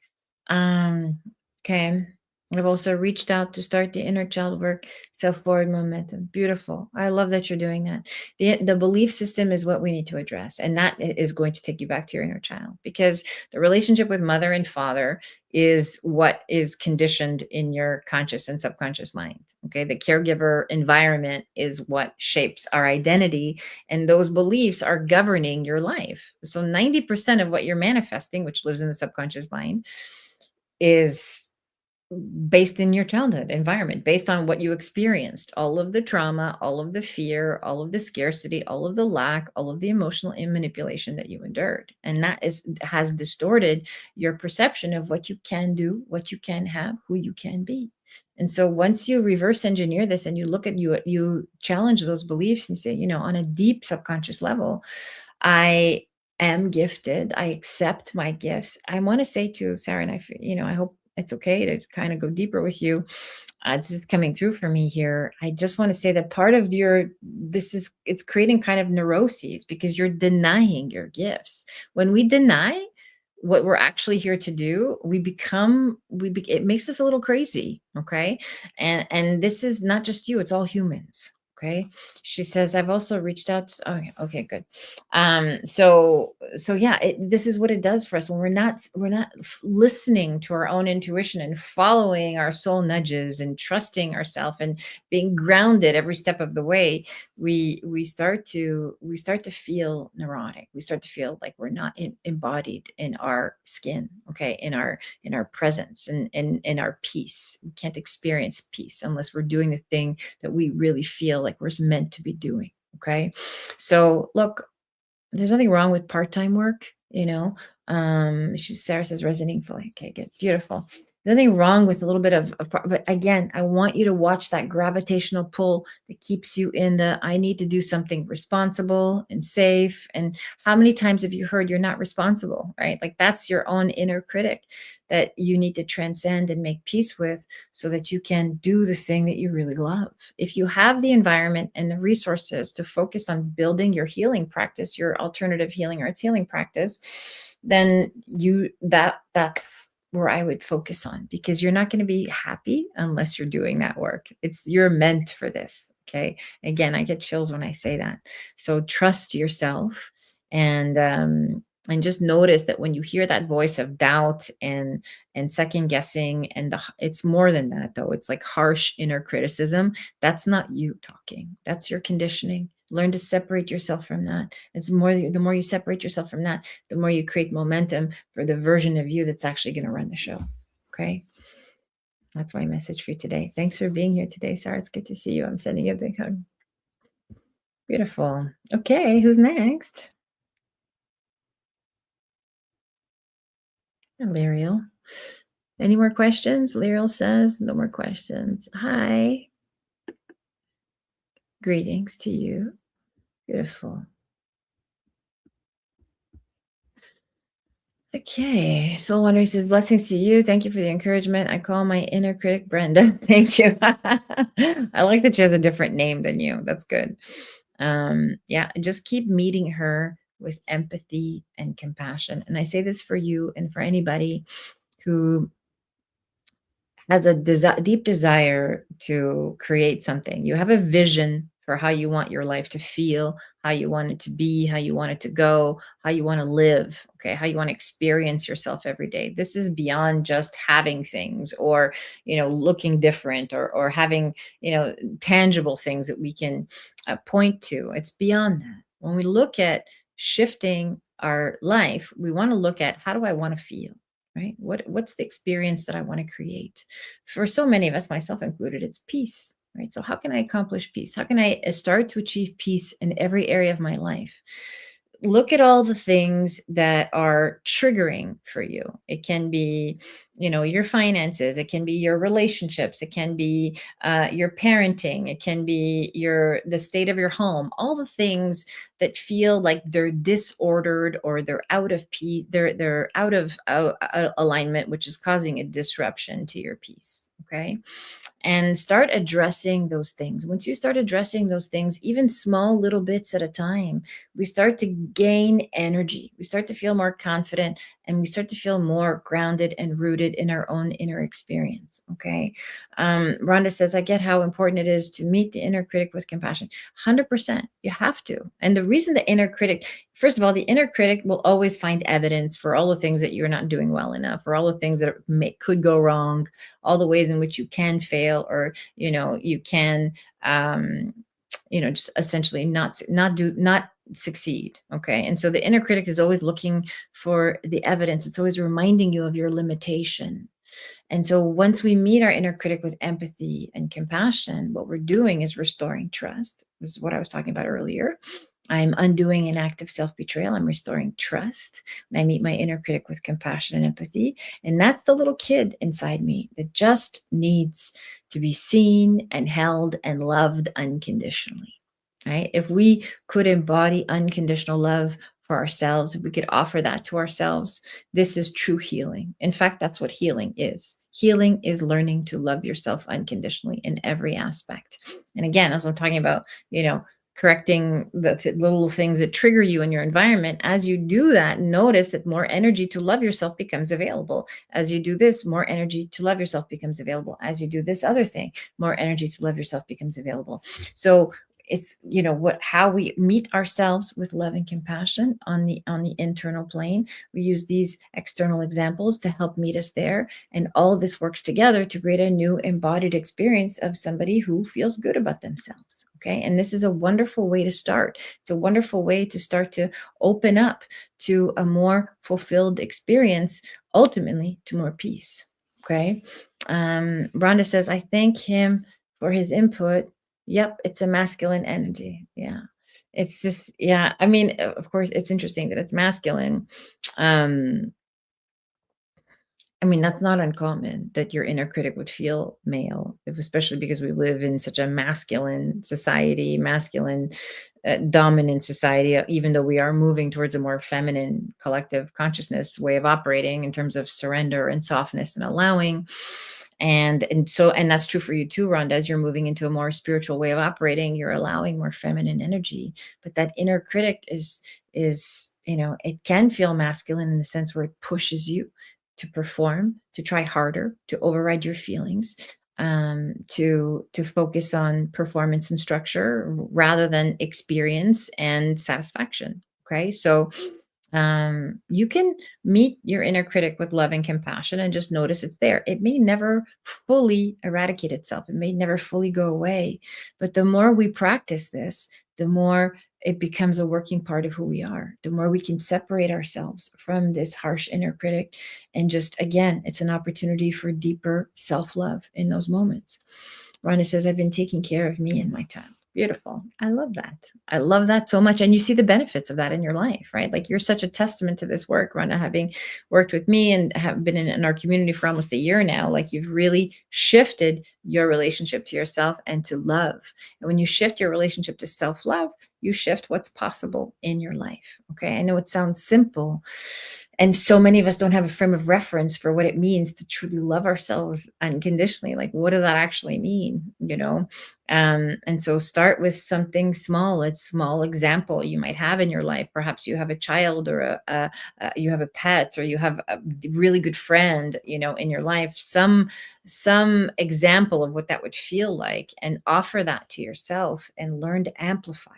Um, okay. I've also reached out to start the inner child work, self forward momentum. Beautiful. I love that you're doing that. The belief system is what we need to address. And that is going to take you back to your inner child, because the relationship with mother and father is what is conditioned in your conscious and subconscious mind. Okay. The caregiver environment is what shapes our identity. And those beliefs are governing your life. So 90% of what you're manifesting, which lives in the subconscious mind, is based in your childhood environment, based on what you experienced, all of the trauma, all of the fear, all of the scarcity, all of the lack, all of the emotional manipulation that you endured. And that is has distorted your perception of what you can do, what you can have, who you can be. And so once you reverse engineer this and you look at you challenge those beliefs and say, on a deep subconscious level, I am gifted. I accept my gifts. I want to say to Sarah, and I hope it's okay to kind of go deeper with you. This is coming through for me here. I just want to say that part of it's creating kind of neuroses because you're denying your gifts. When we deny what we're actually here to do, it makes us a little crazy. Okay. And this is not just you, it's all humans. Okay. She says, I've also reached out. Okay, good. So yeah, this is what it does for us when we're not listening to our own intuition and following our soul nudges and trusting ourselves and being grounded every step of the way. We start to feel neurotic. We start to feel like we're not embodied in our skin. Okay, in our presence and in our peace. We can't experience peace unless we're doing the thing that we really feel like we're meant to be doing. Okay. So look, there's nothing wrong with part-time work. Sarah says resonating fully. Okay, good. Beautiful. Nothing wrong with a little bit but again, I want you to watch that gravitational pull that keeps you in I need to do something responsible and safe. And how many times have you heard you're not responsible, right? Like that's your own inner critic that you need to transcend and make peace with so that you can do the thing that you really love. If you have the environment and the resources to focus on building your healing practice, your alternative healing arts healing practice, then that's where I would focus on, because you're not going to be happy unless you're doing that work. You're meant for this. Okay. Again, I get chills when I say that. So trust yourself and just notice that when you hear that voice of doubt and second guessing, and it's more than that though. It's like harsh inner criticism. That's not you talking. That's your conditioning. Learn to separate yourself from that. The more you separate yourself from that, the more you create momentum for the version of you that's actually going to run the show. Okay. That's my message for you today. Thanks for being here today, Sarah. It's good to see you. I'm sending you a big hug. Beautiful. Okay. Who's next? Lyriel. Any more questions? Lyriel says, no more questions. Hi. Greetings to you. Beautiful. Okay. Soul Wandering says, blessings to you. Thank you for the encouragement. I call my inner critic Brenda. Thank you. I like that she has a different name than you. That's good. Yeah, just keep meeting her with empathy and compassion. And I say this for you and for anybody who has a deep desire to create something. You have a vision for how you want your life to feel, how you want it to be, how you want it to go, how you want to live, okay, how you want to experience yourself every day. This is beyond just having things or, looking different or having, tangible things that we can point to. It's beyond that. When we look at shifting our life, we want to look at, how do I want to feel? Right? What's the experience that I want to create? For so many of us, myself included, it's peace, right? So how can I accomplish peace? How can I start to achieve peace in every area of my life? Look at all the things that are triggering for you. It can be, your finances. It can be your relationships. It can be your parenting. It can be the state of your home. All the things that feel like they're disordered or they're out of peace. They're out of alignment, which is causing a disruption to your peace. Okay. And start addressing those things. Once you start addressing those things, even small little bits at a time, we start to gain energy. We start to feel more confident and we start to feel more grounded and rooted in our own inner experience. Okay. Rhonda says, I get how important it is to meet the inner critic with compassion. 100%. You have to. And the reason the inner critic, first of all, the inner critic will always find evidence for all the things that you're not doing well enough, or all the things that could go wrong, all the ways in which you can fail, or you can just essentially not succeed. Okay. And so the inner critic is always looking for the evidence. It's always reminding you of your limitation. And so once we meet our inner critic with empathy and compassion, what we're doing is restoring trust. This is what I was talking about earlier. I'm undoing an act of self betrayal. I'm restoring trust. When I meet my inner critic with compassion and empathy. And that's the little kid inside me that just needs to be seen and held and loved unconditionally. Right? If we could embody unconditional love for ourselves, if we could offer that to ourselves, this is true healing. In fact, that's what healing is. Healing is learning to love yourself unconditionally in every aspect. And again, as I'm talking about, correcting the little things that trigger you in your environment, as you do that, notice that more energy to love yourself becomes available. As you do this, more energy to love yourself becomes available. As you do this other thing, more energy to love yourself becomes available. So it's how we meet ourselves with love and compassion on the internal plane. We use these external examples to help meet us there, and all of this works together to create a new embodied experience of somebody who feels good about themselves. Okay, and this is a wonderful way to start. It's a wonderful way to start to open up to a more fulfilled experience, ultimately to more peace. Okay. Rhonda says, I thank him for his input. Yep, it's a masculine energy. Yeah. It's just, yeah. I mean, of course, it's interesting that it's masculine. Um, I mean, that's not uncommon that your inner critic would feel male, especially because we live in such a masculine society, masculine dominant society, even though we are moving towards a more feminine collective consciousness way of operating in terms of surrender and softness and allowing. And that's true for you too, Rhonda. As you're moving into a more spiritual way of operating, you're allowing more feminine energy. But that inner critic is it can feel masculine in the sense where it pushes you to perform, to try harder, to override your feelings, to focus on performance and structure rather than experience and satisfaction. Okay, so you can meet your inner critic with love and compassion and just notice it's there. It may never fully eradicate itself, it may never fully go away, but the more we practice this, the more it becomes a working part of who we are, the more we can separate ourselves from this harsh inner critic. And just again, it's an opportunity for deeper self-love in those moments. Rhonda says, I've been taking care of me and my child. Beautiful. I love that. I love that so much. And you see the benefits of that in your life, right? Like you're such a testament to this work, Rhonda, having worked with me and have been in our community for almost a year now. Like you've really shifted your relationship to yourself and to love. And when you shift your relationship to self-love, you shift what's possible in your life. Okay. I know it sounds simple. And so many of us don't have a frame of reference for what it means to truly love ourselves unconditionally. Like, what does that actually mean? And so start with something small. A small example you might have in your life. Perhaps you have a child or you have a pet, or you have a really good friend, in your life, some example of what that would feel like, and offer that to yourself and learn to amplify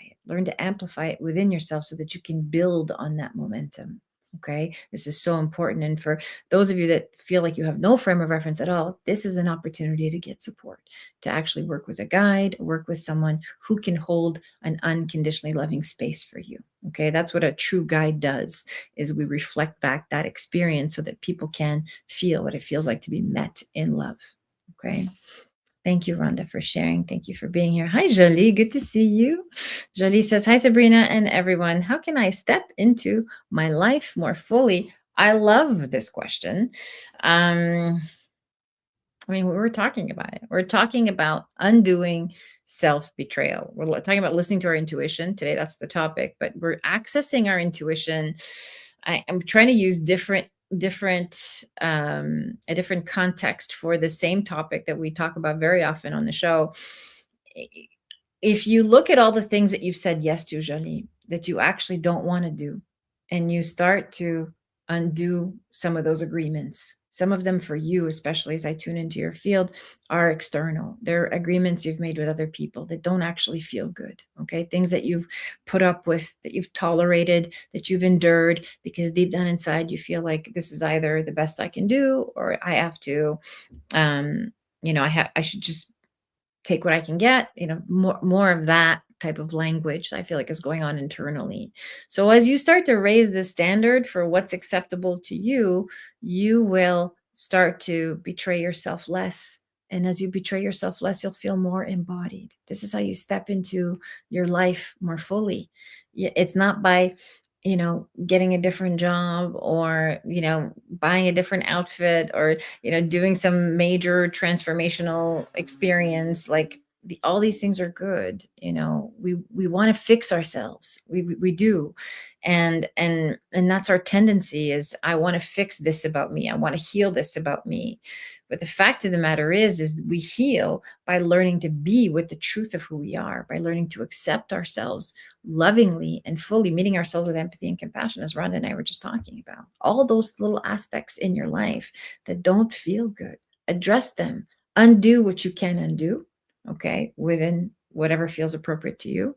it within yourself so that you can build on that momentum. Okay, this is so important. And for those of you that feel like you have no frame of reference at all, this is an opportunity to get support, to actually work with a guide, work with someone who can hold an unconditionally loving space for you. Okay, that's what a true guide does, is we reflect back that experience so that people can feel what it feels like to be met in love. Okay. Thank you, Rhonda, for sharing. Thank you for being here. Hi, Jolie. Good to see you. Jolie says, hi, Sabrina and everyone. How can I step into my life more fully? I love this question. We're talking about it. We're talking about undoing self-betrayal. We're talking about listening to our intuition. Today, that's the topic, but we're accessing our intuition. I'm trying to use a different context for the same topic that we talk about very often on the show. If you look at all the things that you've said yes to, Jolie, that you actually don't want to do, and you start to undo some of those agreements, some of them for you, especially as I tune into your field, are external. They're agreements you've made with other people that don't actually feel good. Okay. Things that you've put up with, that you've tolerated, that you've endured, because deep down inside, you feel like this is either the best I can do, or I have to, I should just take what I can get, more of that type of language I feel like is going on internally. So as you start to raise the standard for what's acceptable to you, you will start to betray yourself less. And as you betray yourself less, you'll feel more embodied. This is how you step into your life more fully. It's not by, getting a different job, or, buying a different outfit, or, doing some major transformational experience. Like, all these things are good. We want to fix ourselves. We do. And that's our tendency, is I want to fix this about me. I want to heal this about me. But the fact of the matter is we heal by learning to be with the truth of who we are, by learning to accept ourselves lovingly and fully, meeting ourselves with empathy and compassion, as Rhonda and I were just talking about. All those little aspects in your life that don't feel good, address them, undo what you can undo, okay, within whatever feels appropriate to you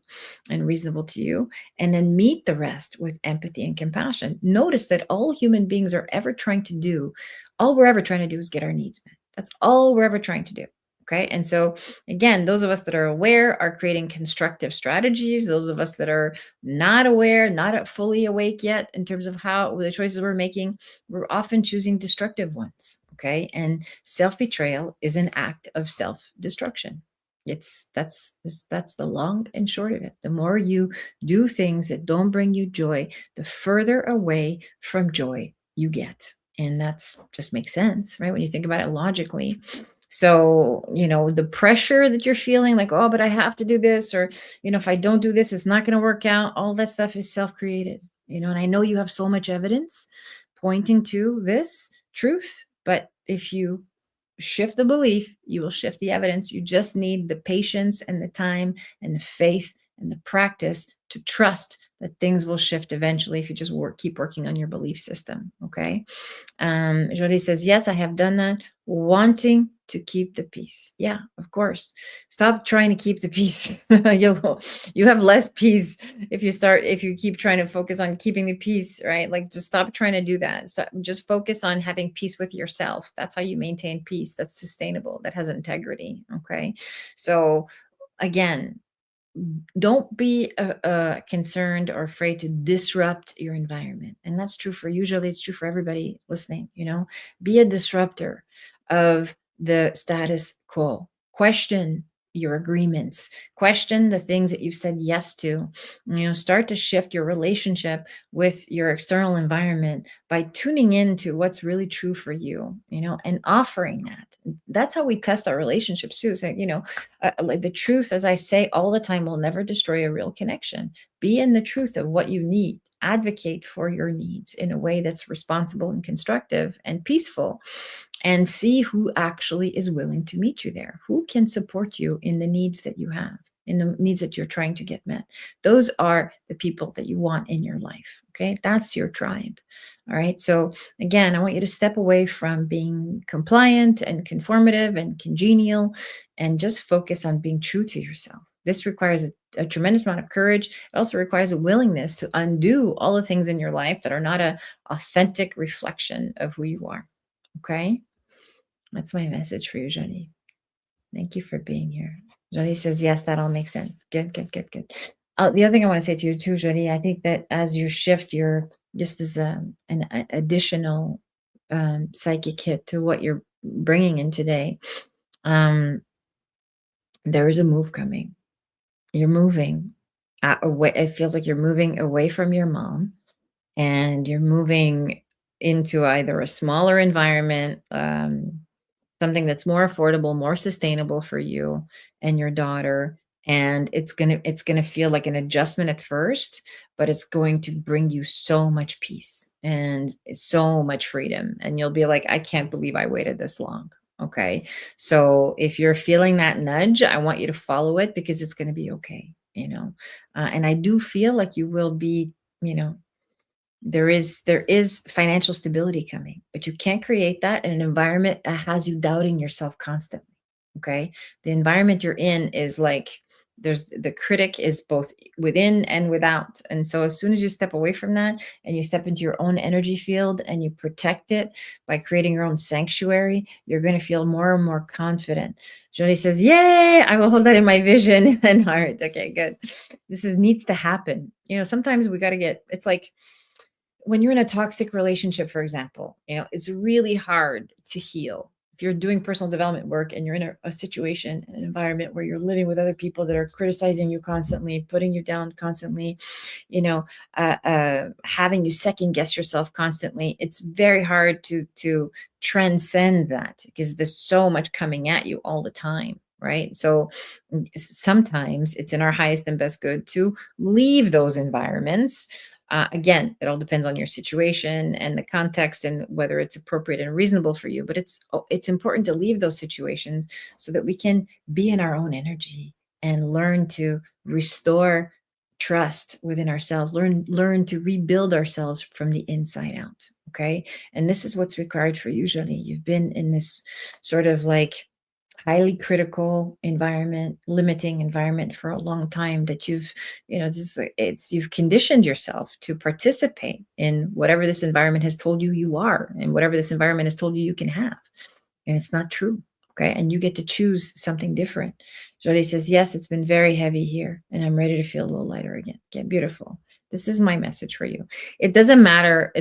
and reasonable to you, and then meet the rest with empathy and compassion. Notice that all human beings are ever trying to do, all we're ever trying to do is get our needs met. That's all we're ever trying to do. Okay. And so, again, those of us that are aware are creating constructive strategies. Those of us that are not aware, not fully awake yet in terms of how the choices we're making, we're often choosing destructive ones. Okay. And self-betrayal is an act of self-destruction. That's the long and short of it. The more you do things that don't bring you joy, the further away from joy you get. And that's just makes sense, right? When you think about it logically. So, the pressure that you're feeling, like, oh, but I have to do this, or, if I don't do this, it's not going to work out. All that stuff is self-created, and I know you have so much evidence pointing to this truth, but if you shift the belief, you will shift the evidence. You just need the patience and the time and the faith and the practice to trust that things will shift eventually if you just keep working on your belief system. Okay. Jolie says, yes, I have done that, wanting to keep the peace. Yeah, of course. Stop trying to keep the peace. You have less peace if you keep trying to focus on keeping the peace, right? Like, just stop trying to do that. Just focus on having peace with yourself. That's how you maintain peace. That's sustainable. That has integrity. Okay. So, again, don't be concerned or afraid to disrupt your environment. And that's true for, usually it's true for everybody listening. Be a disruptor of the status quo. Question your agreements, question the things that you've said yes to. Start to shift your relationship with your external environment by tuning into what's really true for you, and offering that. That's how we test our relationships too. So, like, the truth, as I say all the time, will never destroy a real connection. Be in the truth of what you need. Advocate for your needs in a way that's responsible and constructive and peaceful, and see who actually is willing to meet you there, who can support you in the needs that you have, in the needs that you're trying to get met. Those are the people that you want in your life. Okay. That's your tribe. All right. So, again, I want you to step away from being compliant and conformative and congenial, and just focus on being true to yourself. This requires a tremendous amount of courage. It also requires a willingness to undo all the things in your life that are not an authentic reflection of who you are. Okay. That's my message for you, Johnny. Thank you for being here. Johnny says, yes, that all makes sense. Good, good, good, good. The other thing I want to say to you too, Johnny, I think that as you shift just as an additional psychic hit to what you're bringing in today, there is a move coming. You're moving away. It feels like you're moving away from your mom, and you're moving into either a smaller environment, something that's more affordable, more sustainable for you and your daughter. And it's gonna feel like an adjustment at first, but it's going to bring you so much peace and so much freedom. And you'll be like, I can't believe I waited this long. Okay. So if you're feeling that nudge, I want you to follow it, because it's going to be okay. And I do feel like you will be, there is financial stability coming, but you can't create that in an environment that has you doubting yourself constantly. Okay. The environment you're in is like, the critic is both within and without. And so as soon as you step away from that and you step into your own energy field and you protect it by creating your own sanctuary, you're going to feel more and more confident. Jolie says, yay, I will hold that in my vision and heart. Okay, good. Needs to happen. Sometimes we got to it's like, when you're in a toxic relationship, for example, it's really hard to heal. If you're doing personal development work and you're in a situation, an environment where you're living with other people that are criticizing you constantly, putting you down constantly, having you second guess yourself constantly, it's very hard to transcend that because there's so much coming at you all the time. Right. So sometimes it's in our highest and best good to leave those environments. Again, it all depends on your situation and the context and whether it's appropriate and reasonable for you. But it's important to leave those situations so that we can be in our own energy and learn to restore trust within ourselves, learn to rebuild ourselves from the inside out. Okay. And this is what's required for usually. You've been in this sort of like highly critical environment, limiting environment for a long time that you've conditioned yourself to participate in whatever this environment has told you you are and whatever this environment has told you you can have. And it's not true. Okay. And you get to choose something different. Jody says, yes, it's been very heavy here and I'm ready to feel a little lighter again. Okay, beautiful. This is my message for you. It doesn't matter.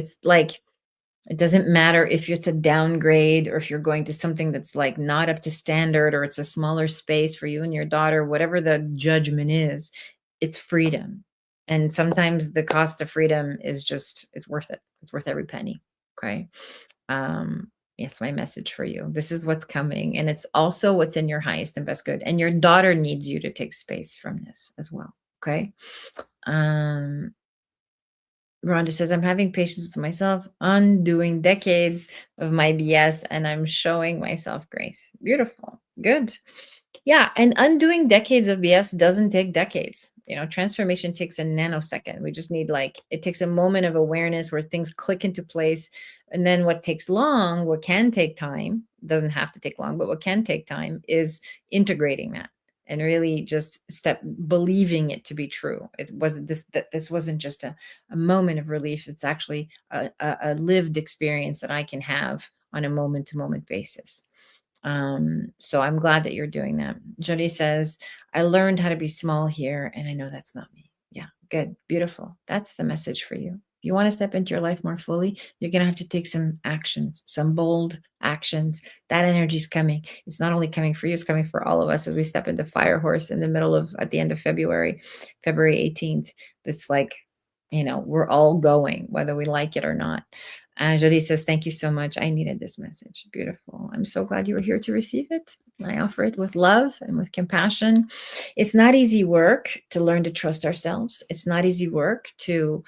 It doesn't matter if it's a downgrade or if you're going to something that's like not up to standard or it's a smaller space for you and your daughter, whatever the judgment is, it's freedom. And sometimes the cost of freedom is it's worth it. It's worth every penny. Okay. It's my message for you. This is what's coming. And it's also what's in your highest and best good. And your daughter needs you to take space from this as well. Okay. Rhonda says, I'm having patience with myself, undoing decades of my BS, and I'm showing myself grace. Beautiful. Good. Yeah. And undoing decades of BS doesn't take decades. Transformation takes a nanosecond. We just need it takes a moment of awareness where things click into place. And then what can take time, doesn't have to take long, but what can take time is integrating that and really just believing it to be true. This wasn't just a moment of relief. It's actually a lived experience that I can have on a moment to moment basis. So I'm glad that you're doing that. Jody says, I learned how to be small here and I know that's not me. Yeah, good. Beautiful. That's the message for you. If you want to step into your life more fully, you're going to have to take some actions, some bold actions. That energy is coming. It's not only coming for you, it's coming for all of us as we step into Fire Horse at the end of February 18th. It's we're all going, whether we like it or not. Jody says, thank you so much. I needed this message. Beautiful. I'm so glad you were here to receive it. I offer it with love and with compassion. It's not easy work to learn to trust ourselves. It's not easy work to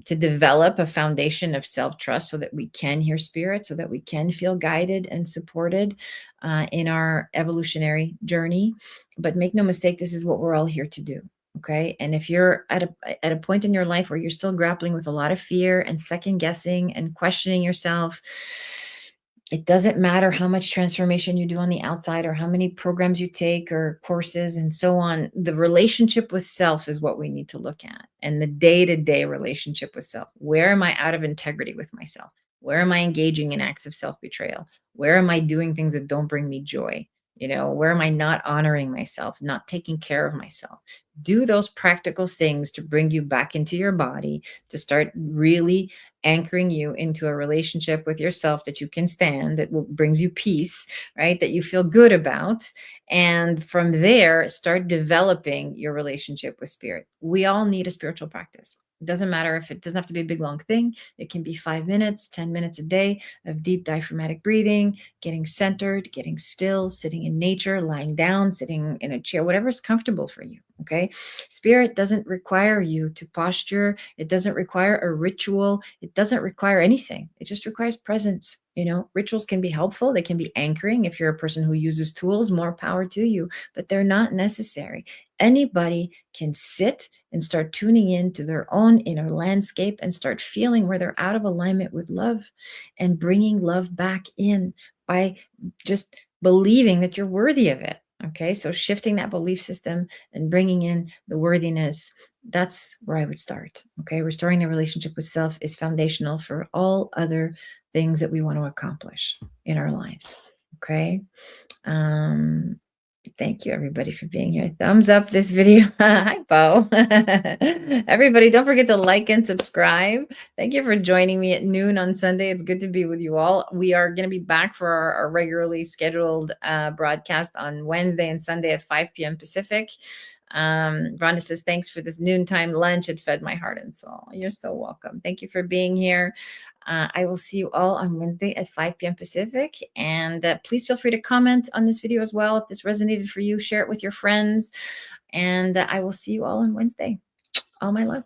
develop a foundation of self-trust so that we can hear spirit, so that we can feel guided and supported in our evolutionary journey. But make no mistake, this is what we're all here to do. Okay. And if you're at a point in your life where you're still grappling with a lot of fear and second guessing and questioning yourself, it doesn't matter how much transformation you do on the outside or how many programs you take or courses and so on. The relationship with self is what we need to look at, and the day-to-day relationship with self. Where am I out of integrity with myself? Where am I engaging in acts of self-betrayal? Where am I doing things that don't bring me joy? Where am I not honoring myself, not taking care of myself? Do those practical things to bring you back into your body, to start really anchoring you into a relationship with yourself that you can stand, that brings you peace, right? That you feel good about. And from there, start developing your relationship with spirit. We all need a spiritual practice. It doesn't matter if it doesn't have to be a big, long thing. It can be 5 minutes, 10 minutes a day of deep diaphragmatic breathing, getting centered, getting still, sitting in nature, lying down, sitting in a chair, whatever's comfortable for you. Okay. Spirit doesn't require you to posture. It doesn't require a ritual. It doesn't require anything. It just requires presence. Rituals can be helpful. They can be anchoring. If you're a person who uses tools, more power to you, but they're not necessary. Anybody can sit and start tuning in to their own inner landscape and start feeling where they're out of alignment with love and bringing love back in by just believing that you're worthy of it. Okay, so shifting that belief system and bringing in the worthiness, that's where I would start. Okay, restoring the relationship with self is foundational for all other things that we want to accomplish in our lives. Okay. Thank you, everybody, for being here. Thumbs up this video. Hi, Bo. Everybody, don't forget to like and subscribe. Thank you for joining me at noon on Sunday. It's good to be with you all. We are going to be back for our regularly scheduled broadcast on Wednesday and Sunday at 5 p.m. Pacific. Rhonda says, thanks for this noontime lunch. It fed my heart and soul. You're so welcome. Thank you for being here. I will see you all on Wednesday at 5 p.m. Pacific. And please feel free to comment on this video as well. If this resonated for you, share it with your friends. And I will see you all on Wednesday. All my love.